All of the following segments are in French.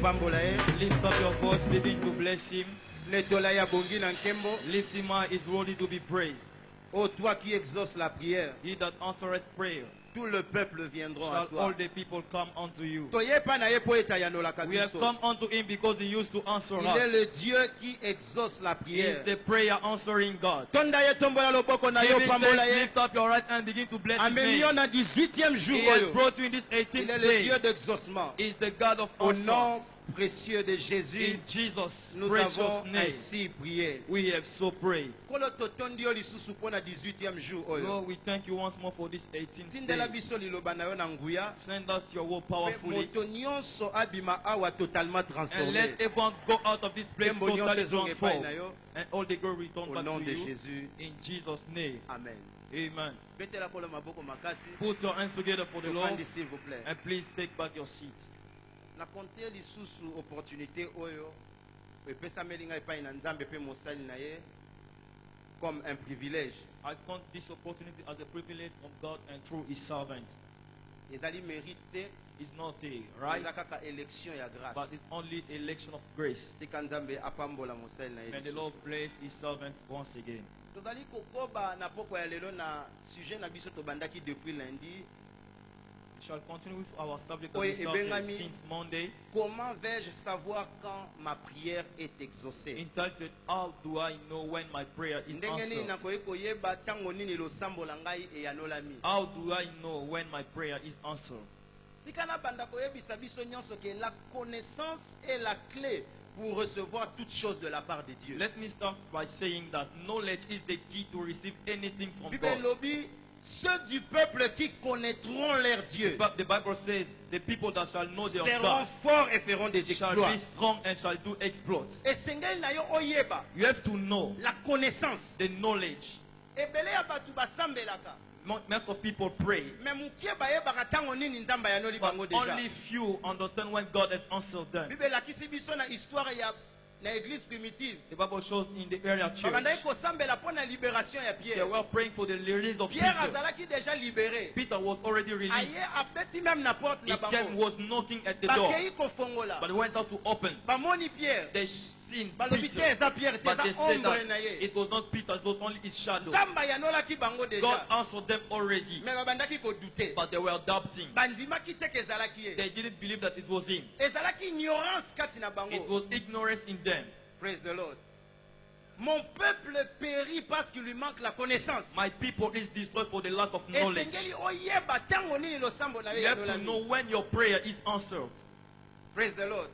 Lift up your voice, begin to bless him. Lift him high, is worthy to be praised. Oh, toi qui exauces la prière, He that answereth prayer, tout le peuple viendra à shall toi. all the people come unto you. We We have come unto him because he used to answer Il est le us. Dieu qui exauce la He is prière. the prayer answering God. Tonda ye tombola loboko na yo Give him pambola thanks, ye. lift up your right hand, begin to bless his Amemi name. yo na 18e jour He has oyo. brought you in this Il 18th est le Dieu day. d'exaucement. He is the God of Au nom answers. précieux de Jésus, In Jesus' nous precious avons name, ainsi prié. we have so prayed. Kolo totondi yo lisusu po na 18e jour oyo. Lord, we thank you once more for this 18th Tindela day. biso liloba na yo na nguya. Send us your word Pe powerfully. moto nyonso abima awa totalement And transformé. let everyone go out of this place Tembo nyonso totally ezonga epai transformed. na yo. And all the glory return Au back nom to de you. Jésus. In Jesus' name. Amen. Amen. Betela kolo maboko makasi. Put your hands together for the Lord. Tofandi s'il vous plaît. And please take back your seat. Na compte lisusu opportunité oyo epesameli ngai epai na Nzambe pe mosali na ye comme un privilège. I count this opportunity as a privilege from God and through his servants. Ezali mérite, It's not a right, eza kaka élection ya grâce. but it's only election of grace. Tika Nzambe apambola mosali na ye. And the Lord bless his servants once again. Tozali kokoba na poko ya lelo na sujet na biso tobandaki depuis lundi. We shall continue with our subject that Oui, we started Ebengami. since Monday, Comment vais-je savoir quand ma prière est exaucée? entitled, How do I know when my prayer is Ndenge nini answered? nakoki koyeba ntango nini losambo na ngai eyanolami? How do I know when my prayer is answered? Tika na banda koyebisa biso nyonso ke la connaissance est la clé pour recevoir toutes choses de la part de Dieu. Let me start by saying that knowledge is the key to receive anything from Bible God. lobby, ceux du peuple qui connaîtront leur Dieu But the Bible says, the people that shall know their seront God forts et feront des shall exploits. be strong and shall do exploits. Esengeli na yo oyeba You have to know la connaissance. the knowledge. Ebele ya batu basambelaka. Most of people pray, Mais mukie bayebaka ntango nini Nzambe ayanoli but bango déjà. only few understand when God has answered them. Bible lakisi biso na histoire ya na église primitive. The Bible shows in the area church, Babandaki kosambela pour la libération ya they Pierre. were praying for the release of Pierre Peter. azalaki déjà libéré. Peter was already released. Aye abeti même na porte He na came, bango. was knocking at the door, Bakei kofongola. but he went out to open. Bamoni Pierre. They seen Balobi te Peter, eza Pierre te but they eza said that ombre na ye. it was not Peter, it was only his shadow. Nzambe yanolaki bango God déjà. answered them already, Mais babandaki kodute. but they were doubting. Bandimaki te ke ezalaki ye. They didn't believe that it was him. Ezalaki ignorance kati na It bango. was ignorance in them. Praise the Lord. Mon peuple périt parce qu'il lui manque la connaissance. My people is destroyed for the lack of knowledge. Esengeli oyeba ntango nini losambo na yo You have to yanolami. know when your prayer is answered. Praise the Lord.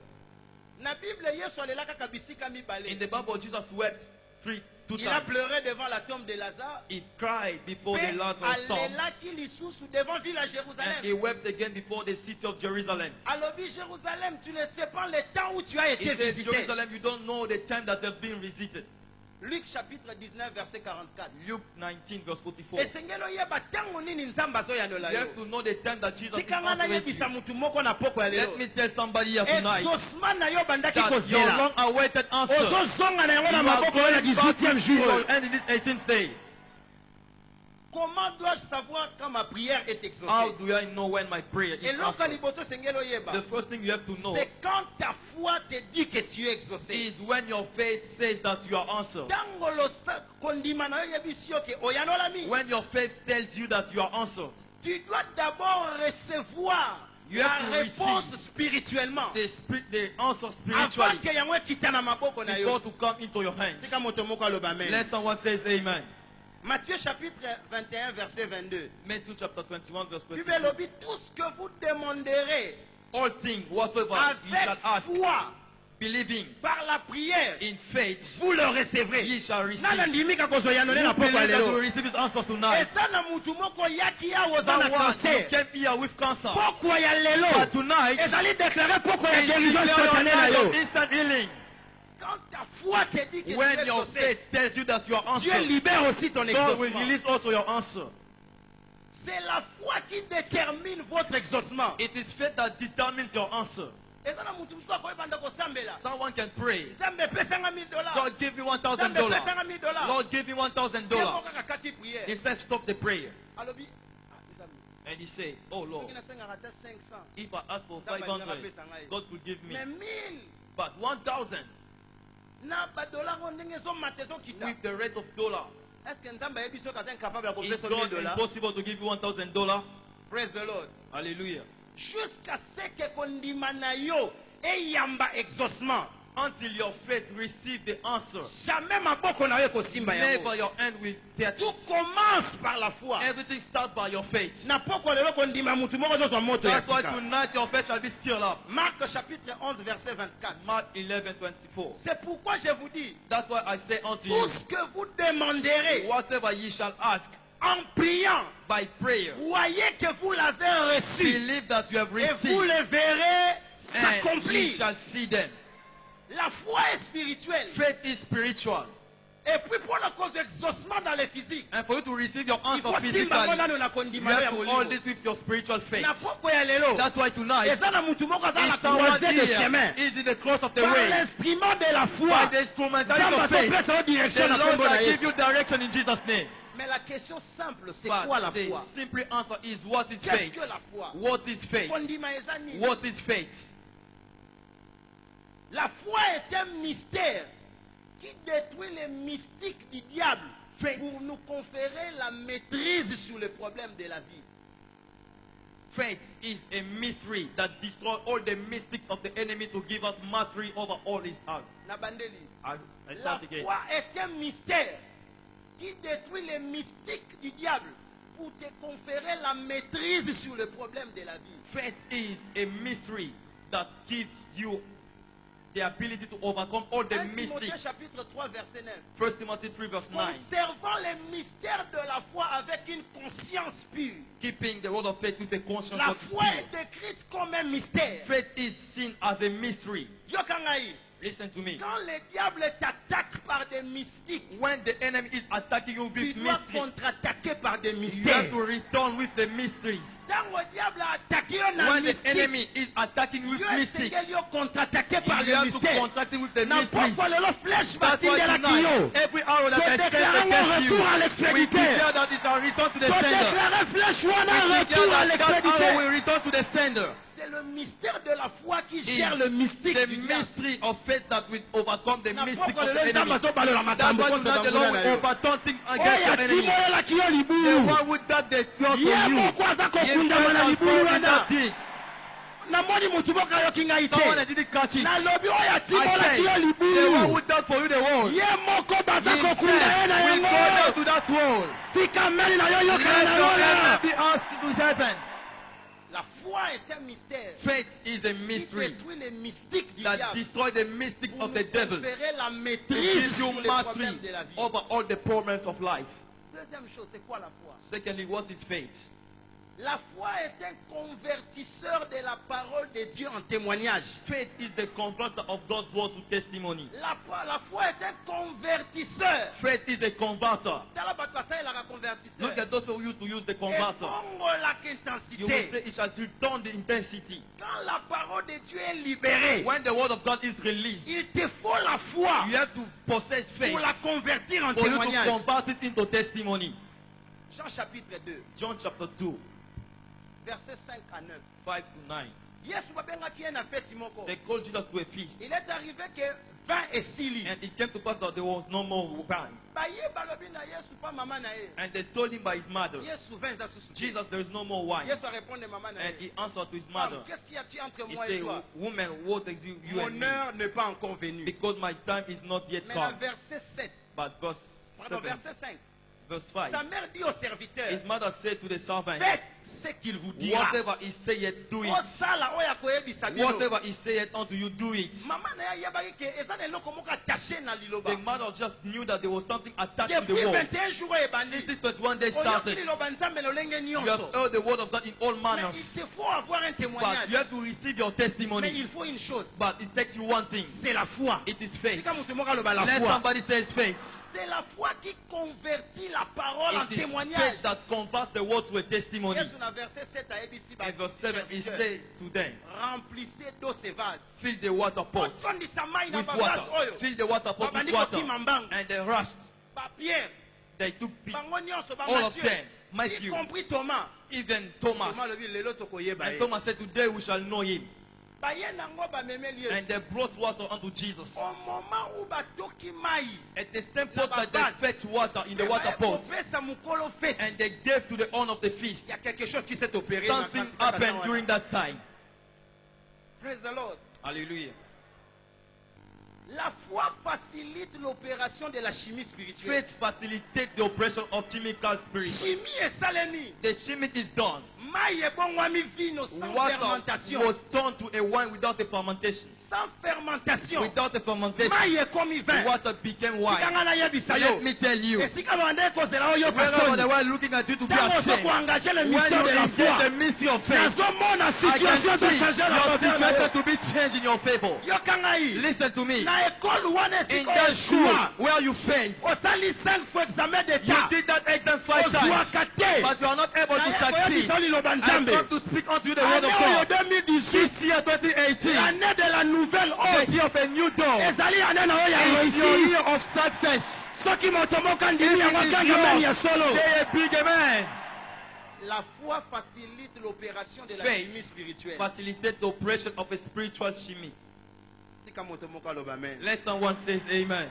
Na Bible Yesu alelaka kabisika In mibale. the Bible, Jesus wept two Il a times. pleuré devant la tombe de Lazare. He cried before Pe the Lazarus tomb, alelaki lisusu devant ville à and he Jérusalem. wept again before the city of Jerusalem. Alobi Jérusalem, tu ne sais pas le temps où tu as He été says, visité. Jerusalem, you don't know the time that they've been visited. Luc chapitre 19 verset 44. Luke 19 verse 44. Esengeli oyeba ntango nini Nzambe azoyanola You have yo. to know the time that Jesus is Tikanga na answering yebisa you. mutu moko na poko ya Let lelo. me tell somebody here tonight Exaucement na yo bandaki that your kozela. long-awaited answer, Ozozonga na yango na you are maboko na going back 18e to jour. your end in this 18th day. Comment dois-je savoir quand ma prière est How exaucée? do I know when my prayer is Eloko answered? liboso esengeli oyeba. The first thing you have to know C'est quand ta foi te dit que tu es exaucé. is when your faith says that you are answered. Ntango kondima na yo yebisi yo ke oyanolami. When your faith tells you that you are answered, Tu dois d'abord recevoir You la have to réponse receive spirituellement. the answer Avant spiritually que yango ekita na maboko na before yo. to come into your hands. Tika moto moko aloba amen. Let someone say amen. Matthieu chapitre 21 verset 22. Matthew chapter 21 verse Bible 22. lobi tout ce que vous demanderez All things whatsoever you avec shall ask, foi believing par la prière, in faith, vous le recevrez. ye shall receive. Nana ndimika kozoyanole You na poko ya believe that you will lelo. receive his answers tonight. Eza na mutu moko yaki awo za na Someone who cancer. came here with cancer, Poko ya lelo. but tonight, Ezali déclaré poko ya is guérison declare spontanée na your yo. instant healing. Quand ta foi te dit que tu When es your exaucé, faith tells you that you are Dieu answered, libère aussi ton God will exaucement. release also your answer. C'est la foi qui détermine votre exaucement. It is faith that determines your answer. Eza na mutu musu akoyebanda kosambela. Someone can pray, Nzambe pesanga $1000. God give me Nzambe $1,000. pesanga $1000. Lord give me Yemo $1,000. kaka kati prière. He said stop the prayer. Alobi, Nzambe, And he said, oh Lord, soki nasengaka ata 500 if I ask for Nzambe 500, apesa ngai. God will give me. mais 1000 But 1,000 na badolar oyo ndenge ezomata ezokita, with the rate of dollar. est ce que nzambe ayebi soki aza incapable ya Is kopesa God 1000 $? impossible to give you $1,000? Praise the Lord. Hallelujah. Jusqu'à ce que kondima na yo eyamba exaucement, Until your faith receive the answer, jamais maboko na yo ekosimba never yango. your end will touch Tout it. commence par la foi. Everything starts by your faith. Na poko lelo kondima mutu moko zozwa moto ya That's why sika. tonight your faith shall be stirred up. Marc chapitre 11 verset 24. Mark 11:24. C'est pourquoi je vous dis, That's why I say unto tout you, ce que vous demanderez whatever ye shall ask en priant, by prayer, voyez que vous l'avez reçu believe that you have et vous received, le verrez and ye s'accomplir. shall see them. La foi est spirituelle. Faith is spiritual. Et puis pour la cause d'exaucement dans le physique, And for you to receive your il answer faut physically, simba ngona no na you kondima ya have to hold molimo. this with your spiritual faith. Na poko ya lelo, That's why tonight, eza na mutu moko aza na is someone croisée de here chemin. is in the cross of the Par way. l'instrument de la By foi, the instrumentality Nzambe of faith, azopesa yo direction the na Lord kombo na shall give Yesu. you direction in Jesus' name. Mais la question simple, c'est quoi la But the foi? simple answer is, what is Qu'est-ce faith? que la foi? What is faith? Kondima eza nini? What is faith? La foi est un mystère qui détruit les mystiques du diable pour nous conférer la maîtrise sur les problèmes de la vie. Faith is a mystery that destroys all the mystics of the enemy to give us mastery over all his heart. Na bandeli. I La start again. foi est un mystère qui détruit les mystiques du diable pour te conférer la maîtrise sur les problèmes de la vie. Faith is a mystery that gives you the ability to overcome all the 1 Timothée mystics. chapitre 3 verset 9. 1 Timothy 3 verse 9. Conservant les mystères de la foi avec une conscience pure. Keeping the word of faith with a conscience La of foi est spirit. décrite comme un mystère. Faith is seen as a mystery. Yokangai, Listen to me. quand le diable t'attaque par des mystiques, When the enemy is attacking you tu with dois mystery, contre-attaquer par des you mystères. have to return with the mysteries. Quand le diable a attaqué un When the mystique, enemy is attacking you with Dieu mystics, essayait de contre-attaquer par you les have to mystères. contact it with the Na mysteries. poko lelo flèche That's why batindela tonight, kiyo. every arrow that Nous I send déclarons against you, retour à we l'expéditeur. declare that it shall return to the Pour sender. déclarer flèche wana We declare retour à that that arrow l'expéditeur. will return to the sender. C'est le mystère de la foi qui It's gère le mystique the du diable. mystery of faith that will overcome the Na mystics poko of lelo the nzambe enemy. azobalola That's makambo why contre tonight the banguna Lord na will yo. overturn things against Oyo your enemy. atimolelaki yo The libulu. one with that they thought Ye to you. moko aza Yes, kokundama na I libulu found in wana. that thing. Namoni mutu moko ayoki ngai Someone that te. didn't catch it. Nalobi oyo I atimolaki yo said, the one libulu. who died for you the world. Ye moko baza He kokunda ye said, na we go yango. down to that world. Tika meli na yo yokana Let na your yo enemy na. be asked to heaven. La foi est un mystère Faith is a qui mystery détruit les mystiques du that diable destroys the mystics pour of nous the devil. conférer la To maîtrise give sur you les mastery problèmes de la vie. over all the problems of life. Deuxième chose, c'est quoi la foi? Secondly, what is faith? La foi est un convertisseur de la parole de Dieu en témoignage. Faith is the converter of God's word to testimony. La foi est un convertisseur. Faith is a converter. Tala bato basalelaka convertisseur. Look at those people who used to use the converter. Ebongolaka You will say intensité. it shall return the intensity. Quand la parole de Dieu est libérée, When the word of God is released, il te faut la foi you have to possess faith pour la convertir en for you to témoignage. convert it into testimony. Jean chapitre 2, John chapter 2, versets 5 à 9. 5 to 9. Yesu babengaki ye na feti moko. They called Jesus to a feast. Il est arrivé que vin esili. And it came to pass that there was no more wine. Baye balobi na Yesu pa mama na ye. And they told him by his mother, Yesu vin eza susu. Jesus, there is no more wine. Yesu a répondu maman na And ye. he answered to his Femme, mother. qu'est-ce qu'il y a-t-il entre He moi et said, toi? woman, what is you and Mon me? heure n'est pas encore venue. Because my time is not yet Maintenant, come. verset 7. But verse Pardon, 7, verset 5. verse 5. Sa mère dit au serviteur, His mother said to the servant, faites ce qu'il vous dira. whatever he saith, do it. Osala oyo akoyebisa bino. Whatever he saith unto you, do it. Mama na ye ayebaki ke eza na eloko moko attaché na liloba. The mother just knew that there was something attached to the Depuis word. 21 jours oyo ebandi. Since this 21 days Oyoki started, liloba nzambe lolenge you have nyonso. heard the word of God in all Mais il manners. te faut avoir un But you témoignage. have to receive your Mais testimony. il faut une chose. But it takes you one thing. C'est la foi. It is faith. Sika mutu moko aloba la Let foi. somebody say it's faith. C'est la foi qui convertit la parole en It is témoignage. faith that converts the word to a testimony. Yesu na verset 7 ayebisi ba In verse 7, he serviteur, said to them, remplissez d'eau ces vases. fill the water pot Otondisa mai na with bavase water. oyo. Fill the water pot with Babandi water. kokima mbangu. And they rushed. Ba Pierre, They took peace. Bango nyonso, ba All of Matthieu, them, y Matthew, compris Thomas. even Thomas. Thomas le dit, lelo tokoyeba And ye. Thomas said, today we shall know him. Baye nango ba meme Yesu. And they brought water unto Jesus. Au moment où batoki mai, At the same pot that they fetched water in the water pot. kopesa mukolo fete. And they gave to the honor of the feast. Il y a quelque chose qui s'est opéré. Something happened during that time. Praise the Lord. Hallelujah. La foi facilite l'opération de la chimie spirituelle. Faith facilitates the operation of chemical spirit. Chimie et salemi. The chimie is done. Mai ebongwami vino sans Water fermentation. was turned to a wine without a fermentation. Sans fermentation. Without a fermentation, Mai ekomi the vin. water became wine. Tikanga na yebisa yo. Let me tell you, Esika bande kozela oyo whenever they personne. were looking at you to be Tango ashamed, soko engager le when mystère you de la engage foi. the mystery of faith, Nazomona I situation can de see changer la your faveur na situation yo. to be changed in your favor. Yokanga yi. Listen to me. Na école wana In esika that school oshua. where you failed, Osali 5 fois examen you d'état. did that exam 5 Ozwa times, kate. but you are not able to succeed. I I come to speak unto you the word of Année God. 2018, This year 2018, l'année de la nouvelle the ordre. year of a new dawn, Ezali année na oyo ya is your réussite. year of success. Soki moto moko andimi If yango it is akanga mani ya yours, solo. say a big amen. La foi facilite l'opération de la Faith chimie spirituelle. facilitate the operation of a spiritual chimie. Tika moto moko aloba amen. Let someone say amen.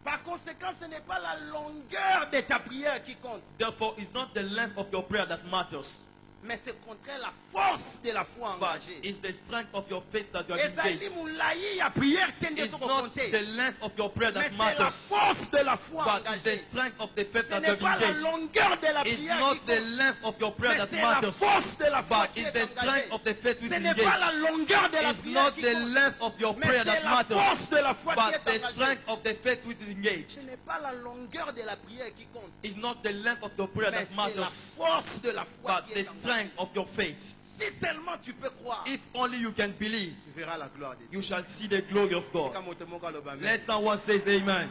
Par conséquent, ce n'est pas la longueur de ta prière qui compte, Therefore, it's not the length of your prayer that matters, mais c'est contraire la force de la foi but engagée. it's the strength of your faith that you are Ezali engaged. mulayi ya prière tende It's soko not compter. the length of your prayer Mais that c'est la matters, force de la foi but it's the engagée. strength of the faith Ce that you n'est have pas la engaged. longueur de la It's prière qui not the compte, length of your prayer mais that c'est la matters, force de la foi but qui it's est the engagée. strength of the faith Ce which is n'est pas la engaged. longueur de la It's prière not qui the compte, length of your mais prayer c'est that la matters, force de la foi qui but est the engagée. strength of the faith which is Ce engaged. n'est pas la longueur de la prière qui compte, It's not the length of your prayer mais that c'est la matters, force de la foi but qui the est engagée. strength of your faith. Si seulement tu peux croire, If only you can believe, tu verras la gloire de Dieu. you shall see the glory of God. Tika moto moko aloba amen. Let someone say amen.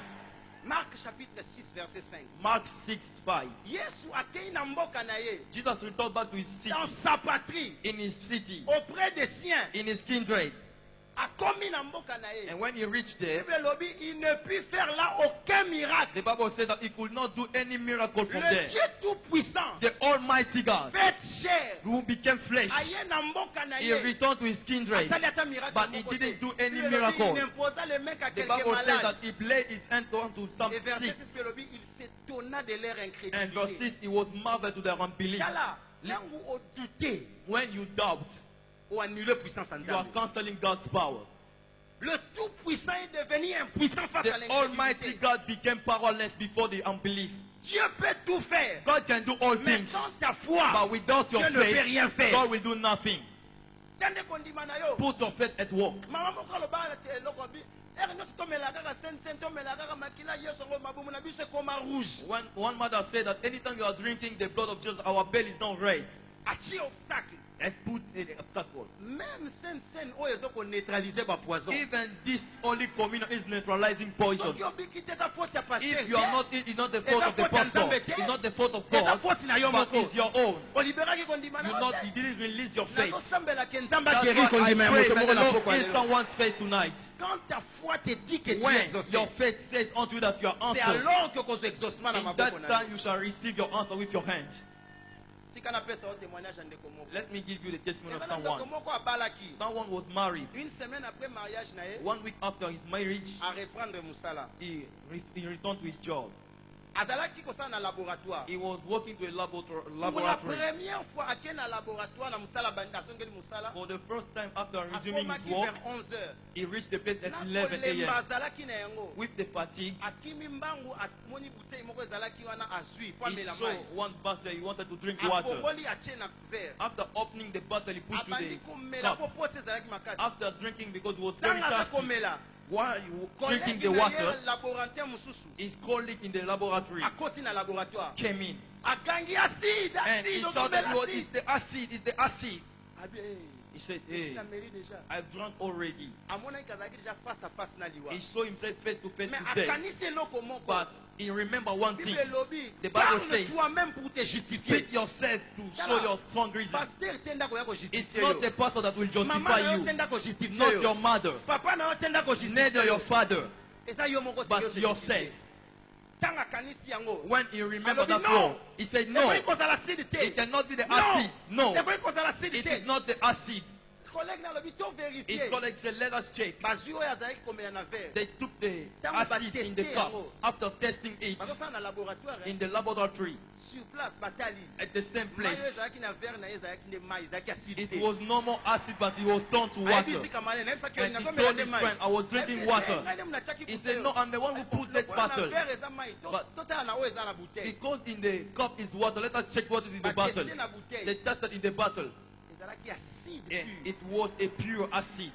Marc chapitre 6 verset 5. Mark 6:5. Yesu akei na mboka na ye, Jesus returned back to his city, dans sa patrie, in his city, auprès des siens, in his kindred. akomi na mboka na ye. And when he reached there, Bible lobi, il ne put faire là aucun miracle. the Bible said that he could not do any miracle from Le there. Dieu tout-puissant, The Almighty God, fait chair, who became flesh, aye na mboka na he ye. returned to his kindred, Asali ata miracle but moko he didn't te. do any Bible lobi, miracle. il imposa le mec à The quelqu'un Bible says that malade. he laid his hand onto some Et verset sick, 6 que lobi, il s'étonna de leur and verse incrédulité. 6, he was marveled to their unbelief. Yala, langu o douté, When you doubt, o annulé puissance en you are Nzambe. canceling God's power. Le tout-puissant est devenu impuissant face à The Almighty l'incrédulité. God became powerless before the unbelief. Dieu peut tout faire, God can do all mais things, sans ta foi, but without your Dieu ne peut rien faith, faire. God will do nothing. Tande kondima na yo. Put your faith at work. Mama moko aloba na eloko bi. Nyonso tomela kaka sen tomela kaka makila Yesu ngo mabumu na biso ekoma rouge. One mother said that anytime you are drinking the blood of Jesus, our belly is not red. Achi obstacle. And put an obstacle. Même sen oyo ezoko neutraliser ba poison. Even this Holy Communion is neutralizing poison. Soki obiki te ta faute ya pasteur. If you are not, it's not the fault of the faute ya pastor, Nzambe te. it's not the fault of Eta God, faute na yo but moko. it's your own. Oliberaki kondima na yo. You didn't release your faith. Nakosambela ke Nzambe That's akeri why I kondima ya pray moto that moko the na Lord pokwa heal lelo. someone's faith tonight. Quand ta foi te dit que tu es When exaucé, your faith says unto you that you are c'est answered, alors que cause exaucement na in maboko that na time yo. you shall receive your answer with your hands. Tika na pesa o témoignage ya ndeko moko. Let me give you the testimony of Eza na ndeko someone. moko abalaki. Someone was married. Une semaine après mariage na ye, 1 week after his marriage, à reprendre musala. he returned to his job. Azalaki kosala na laboratoire. He was working to a Pour la laboratory. première fois ake na laboratoire na musala banda asongeli musala. For the first time after resuming his Akomaki work, vers 11h. he reached the place at Na 11 kolemba a.m. azalaki na yango. With the fatigue. Akimi mbangu amoni bouteille moko ezalaki wana azwi po He amela saw mai. one bottle, he wanted to drink water. Afongoli atie na verre. After opening the bottle, he put to Abandi the komela po cup. pose ezalaki makasi. After drinking, because he was very Ntango aza thirsty, komela, while you drinking collègue the na water, ye laborantin mosusu his colleague in the laboratory akoti na laboratoire. came in. Akangi acide, And he acide, shouted, otomela "Lord, acide. it's the acid, it's the acid." Abi, hey, He said, esi "Hey, na mairie déjà. I've drunk already." Amonaki azalaki déjà face à face na liwa. He saw himself face to face Mais with death. akanisi eloko moko. But he remember one thing. Bible lobi, The Bible parle says, toi-même pour te justifier. Speak yourself to show your strong reason. Pasteur tenda koya ko It's justifier not yo. the pastor that will Mama justify na yo you, tenda ko justifier not yo. your mother, Papa na yo tenda ko justifier neither yo. your father, Eza yo moko but sikoyo te yourself. justifier. ntango akanisi yango When he remembered alobi that law, he said, no, ekoki kozala acide te it cannot be the No. acid. No, ekoki kozala acide it te is not the acid. collègue nalobi to His vérifie colleague said, let us check. bazwi oyo azalaki komela na verre They took the Ntango acid in the bateste cup. yango. After testing it bazosala na laboratoire in the laboratory sur place batali at the same mai oyo place, ezalaki na verre na ye ezalaki nde mai ezalaki acide it te was no more acid, but it was turned to water. ayebisi kamane nayebisaki And he nazomela told nde his mai friend, I was drinking water. ngai nde munatiaki He said, no, I'm the one who put that na bottle. verre eza mai But- totala na oyo eza na bouteille Because in the cup is water, let us check what is in the bottle. bateste na They bouteille tested in the bottle. ezalaki acide And pure. it was a pure acid.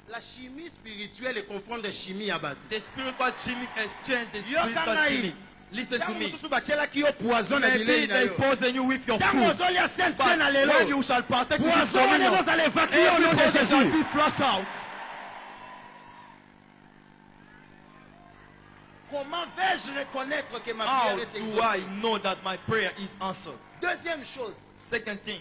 La chimie spirituelle est confondre chimie ya bato The spiritual chemic exchange, the Yo spiritual kanga chemic. Listen to ntango me. mosusu batielaki yo poison na Maybe bilei na they yo poison you with your ntango food. ozolia sense na But when lelo you shall partake with this poison wana communion, ezozala évacue au nom de every poison shall Jésus be flushed out. comment vais-je reconnaître que ma How prière est do exaucée I know that my prayer is answered? deuxième chose Second thing,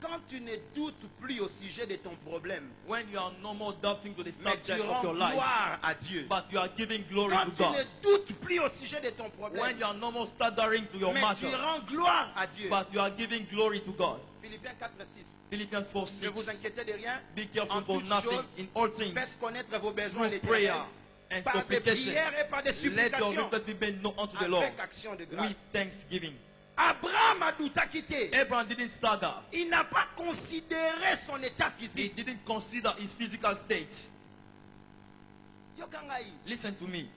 quand tu ne doutes plus au sujet de ton problème when you are no more doubting to the mais tu subject rends of your life, gloire à Dieu but you are giving glory quand to tu ne God. doutes plus au sujet de ton When problème you are no more stuttering to your mais tu matter, rends gloire à Dieu but you are giving glory to God. Philippiens 4, 6 Philippians 4, ne vous 6. inquiétez de rien Be careful en for toutes nothing. choses In all things, faites connaître vos besoins à through l'Éternel prayer and par des supplication, prières et par des let your supplications request be made known unto the Lord avec action de grâce with thanksgiving. Abraham a douté quitté Abraham didn't stagger. il n'a pas considéré son état He physique didn't consider his physical state. yokangai Listen to me.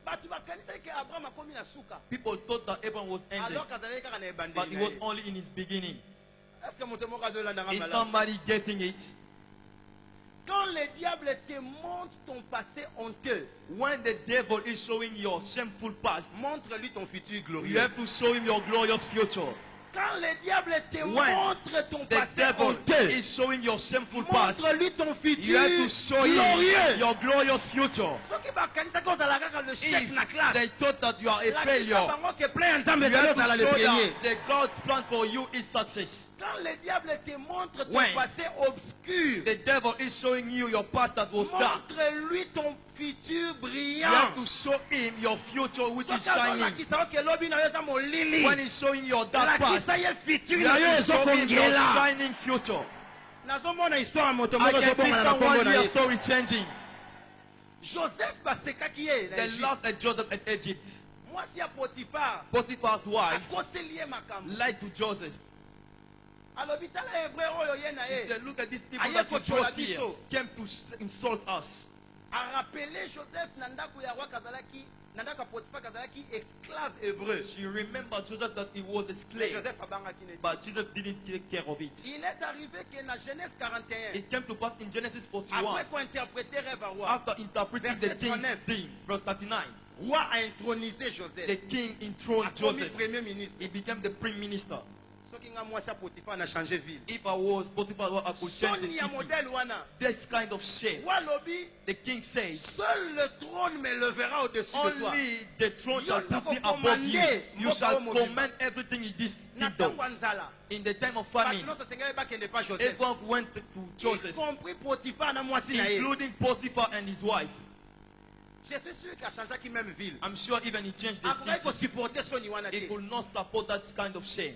bato bakanisaki ke abraham akomi na suka People thought that Abraham was ended, alors kazalaki kaka na but ebandeli he na was ye only in his beginning. est-ce que moto moko azolandanga Is malamu somebody getting it? quand le diable te montre ton passé honteux When the devil is showing your shameful past, montre-lui ton futur you glorieux have to show him your glorious future. quand le diable te When montre ton The passé devil honteux is showing your shameful past, montre-lui ton you have futur to show him glorieux your glorious future. soki bakanisaki ozala kaka le chef na If classe they thought that you are a lakisa failure, bango ke plein ya nzambe you ezali have ozala to le show premier that the God's plan for you is success. quand le diable te montre ton When passé obscur The devil is showing you your past that was dark. montre-lui ton futur You have brillant to show him your future which is soki shining. azolakisa oke elobi na yo eza molili When he's showing your dark past, lakisa ye futur you na yo have to show him your ezokongela shining future. nazomona histoire ya moto I moko can see ezobongana na kombo someone na here ye story changing. joseph basekaki ye na They Egypte. laughed at Joseph at Egypt. mwasi ya potifar Potiphar's wife akoseli ye makambo lied to Joseph. alobi tala hebreu oyo ye na He ye said, look at these people Aye that you kochola brought here, biso. came to insult us. arapele joseph na ndako ya roi kazalaki na ndako ya potifar kazalaki esclave hébreu She remembered Joseph that he was a mais slave, joseph abangaki ne but Joseph didn't take care of it. il est arrivé que na genèse 41 It came to pass in Genesis après 41, kointerpréter rêve à roi after interpreting the Verset king's 39. dream, verse 39, roi a intronisé the joseph king enthroned akomi Joseph. premier ministre He became the prime minister. soki nga mwasi ya potifar na change ville If I was Potiphar, I could change the soni ya city. modèle wana This kind of shame. roi lobi The king says, seul le trône me levera au-dessus de toi only the throne shall Yo put me nako above you. commande You mboka shall oyo mobimba. command everything in this na kingdom. ntango ya nzala In the time of bato famine, nyonso esengeli bakende pa joseph everyone went to y Joseph, compris potifar na mwasi na ye including Potiphar and his wife. je suis sûr qu'achangeaki même ville I'm sure even he changed the akoki city. kosupporte soni wana He te could not support that kind of shame.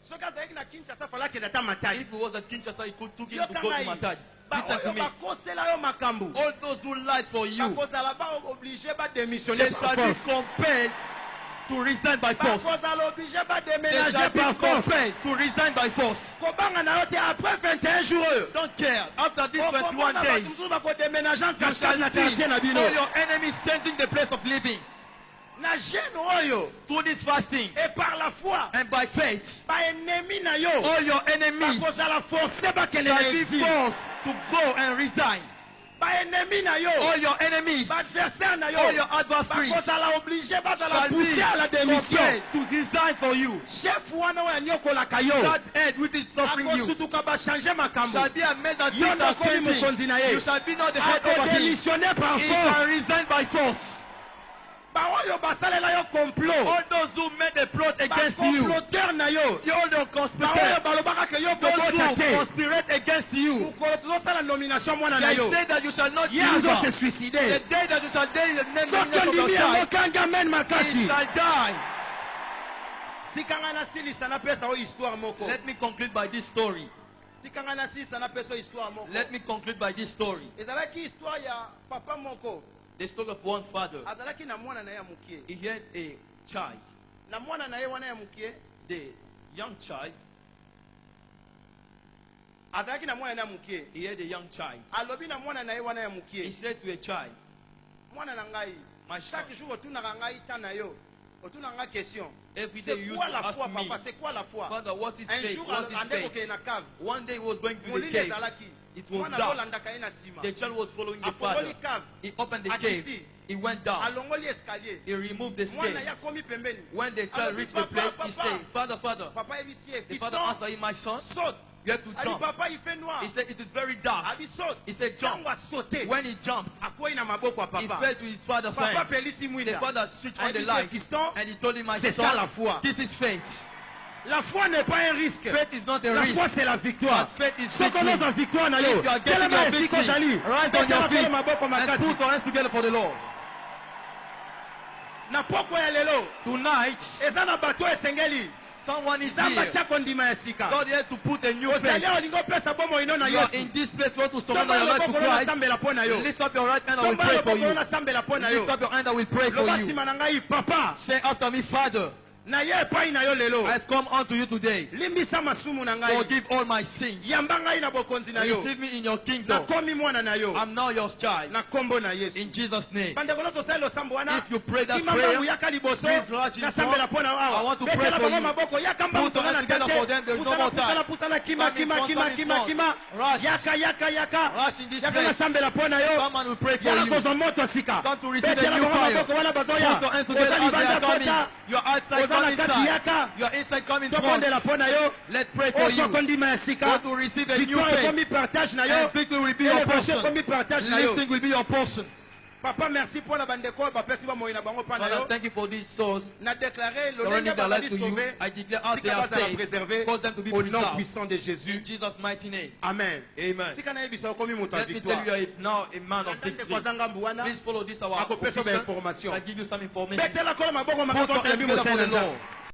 soki azalaki na kinshasa fala akende ata matali If he was at Kinshasa, he could took him yo to go to kanga Matadi. ye Listen to baoyo me. bakosela yo makambo All those who lied for you, bakozala baoblige badémissionne they par shall be force compelled to resign by force. bakozala oblige They badéménager shall be par force compelled to resign by force. kobanga na yo te après 21 jours oyo Don't care. After these 21 okomona bato days, mosusu bakodéménage en you cascade na shall see quartier na bino all your enemies changing the place of living. na jeune oyo Through this fasting et par la foi and by faith, baennemi na yo all your enemies bakozala forcé bakende na shall be exil forced to go and resign. baennemi na yo All your enemies, baadversaire na yo all your adversaries bakozala oblige bazala shall be poussé à la démission compelled to resign for you. chef wana oyo anyokolaka yo That head which is suffering you akosutuka bachange makambo shall be a man that Yo things are nakomi mokonzi changing. na ye. You shall be not the head over him. akodémissionne par He shall force resign by force. baoyo basalela yo complot All those who made a plot against you. comploteur na yo All the baoyo conspirators. balobaka ke yo Those bokota who te conspirate against you. mokolo tozosala nomination mwana na They yo say that you shall not ye use azo se her. The suicide day that you shall die in the name soki of ondimi your yango child, kanga men he makasi shall die. tikanga nasilisa napesa oyo histoire moko Let me conclude by this story. tikanga nasilisa napesa oyo histoire moko Let me conclude by this story. ezalaki histoire ya papa moko The story of one father. azalaki na mwana na ye ya mokie He had a child. na mwana na ye wana ya mokie The young child. azalaki na mwana na ye ya mokie He had a young child. alobi na mwana na ye wana ya He mokie said to a child, mwana na ngai My son. chaque jour otunaka ngai ta na yo otunaka nga question Every day you c'est used quoi to la ask foi me, papa c'est quoi la foi Father, what is un faith? jour What is ande kokende na faith? cave One day he was going to the molili cave. ezalaki It was mwana dark. azolandaka ye na nsima The child was following the afongoli father. cave He opened the Akiti. cave. He went down. alongoli escalier He removed the mwana ye scale. akomi pembeni When the child Alobi, reached the "Papa, place, papa." he said, Father, Father. papa yebisi ye The father fiston answered him, My son, saute you have to ali jump. papa il fait noir He said, It is very dark. abi saute He said, Jump. ntango asaute When he jumped, akwei na maboko ya he papa fell to his father's papa hand. pelisi The mwinda father switched on the ayebisi ye light fiston and he told him, My c'est ça la son, foi this is faith. la foi n'est pas un risque Faith is not a la risk. foi c'est la victoire But faith is soki victory. onoza victoire na yo If you are getting telema your esika victory, ozali rise on your betela feet kolo maboko and makasi put your hands together for the Lord. na poko ya lelo Tonight, eza na bato esengeli someone is nzambe here. atia kondima ya sika God has to put a new faith. ozali awa olingi opesa bomo ino na You are yesu in this place, you want to surrender tombola your life to loboko oyo Christ. nasambela mpo na yo Lift up your right hand, I will tombola pray for loboko oyo you. nasambela mpo na yo Lift up your hand, I will pray for loba you. nsima na ngai papa Say after me, Father, na ye epai na yo lelo I have come unto you today. limbisa masumu na ngai Forgive all my sins. yamba ngai na bokonzi na yo Receive me in your kingdom. nakomi mwana na yo I'm now your child. na kombo na yesu In Jesus' name. bandeko nyonso osali losambo wana If you pray that kima prayer, mbangu yaka liboso please lodge in nasambela mpo na I awa want to pray betela for bango you. maboko yaka mbangu Put your tonga na hands together for them, there is no more time. pusana kima Come in kima front, kima come in kima front. kima Rush. yaka Rush in this yaka place. nasambela mpo na yo Someone will pray for yaka you. kozwa moto sika Come to receive betela a new bango fire. maboko wana Put bazoya your hands oza together as they libanda are coming. kota You are outside, oza come na kati inside. yaka You are inside, come in tokondela front. mpo na yo Let's pray for ozwa you. kondima ya sika Want to receive a new victoire ekomi faith. partage na yo And victory will be your elevation portion. ekomi partage na yo Lifting will be your portion. papa merci mpo na bandeko oyo bapesi bomoi na bango mpa na Father, yo thank you for these souls. na déclaré lolenge Surrendering their lives bazali to you. sauvé I declare out they tika are bazala saved. préservé Cause them to be au nom preserved. puissant de Jésus In Jesus' mighty name. amen Amen. tika nayebisa okomi moto ya Let me victoire tell you, you are now a man of ndeko victory. aza ngambu wana Please follow this our akopesa official. bainformation I'll give you some information. betela kolo maboko Put your makakota hands yabi together mosali for na the nzambe Lord.